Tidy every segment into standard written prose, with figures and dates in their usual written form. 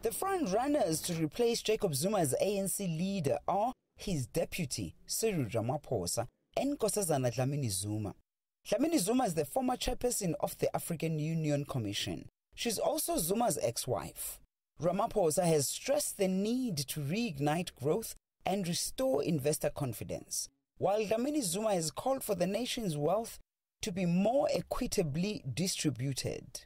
The front runners to replace Jacob Zuma as ANC leader are his deputy, Cyril Ramaphosa, and Nkosazana Dlamini Zuma. Dlamini Zuma is the former chairperson of the African Union Commission. She's also Zuma's ex-wife. Ramaphosa has stressed the need to reignite growth and restore investor confidence, while Dlamini Zuma has called for the nation's wealth to be more equitably distributed.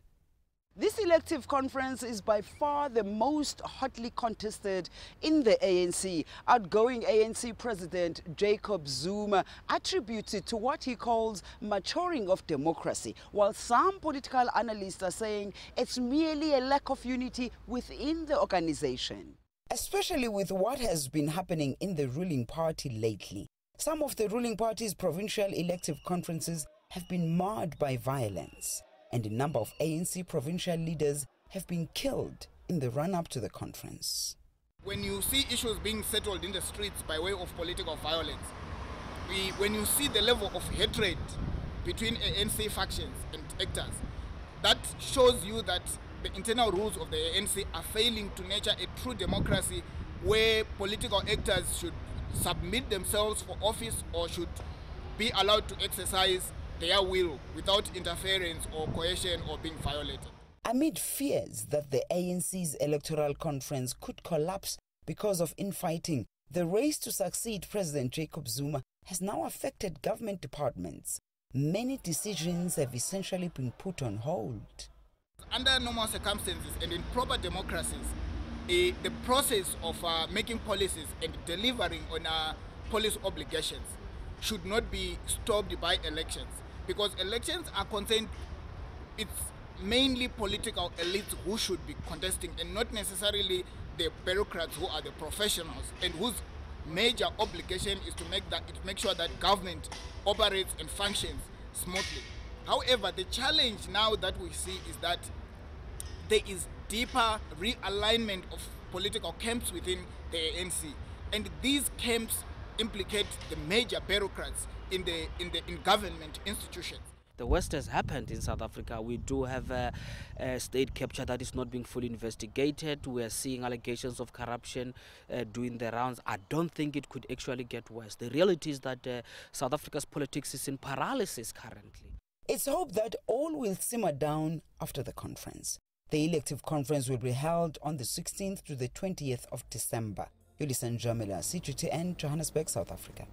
This elective conference is by far the most hotly contested in the ANC. Outgoing ANC President Jacob Zuma attributes it to what he calls maturing of democracy, while some political analysts are saying it's merely a lack of unity within the organization. Especially with what has been happening in the ruling party lately. Some of the ruling party's provincial elective conferences have been marred by violence, and a number of ANC provincial leaders have been killed in the run-up to the conference. When you see issues being settled in the streets by way of political violence, when you see the level of hatred between ANC factions and actors, that shows you that the internal rules of the ANC are failing to nurture a true democracy where political actors should submit themselves for office or should be allowed to exercise their will without interference or coercion or being violated. Amid fears that the ANC's electoral conference could collapse because of infighting, the race to succeed President Jacob Zuma has now affected government departments. Many decisions have essentially been put on hold. Under normal circumstances and in proper democracies, the process of making policies and delivering on policy obligations should not be stopped by elections. Because elections are concerned, it's mainly political elites who should be contesting and not necessarily the bureaucrats who are the professionals and whose major obligation is to make sure that government operates and functions smoothly. However, the challenge now that we see is that there is deeper realignment of political camps within the ANC, and these camps implicate the major bureaucrats in government institutions. The worst has happened in South Africa. We do have a state capture that is not being fully investigated. We are seeing allegations of corruption doing the rounds. I don't think it could actually get worse. The reality is that South Africa's politics is in paralysis currently. It's hoped that all will simmer down after the conference. The elective conference will be held on the 16th to the 20th of December. Yolisa, Njamela, CGTN, Johannesburg, South Africa.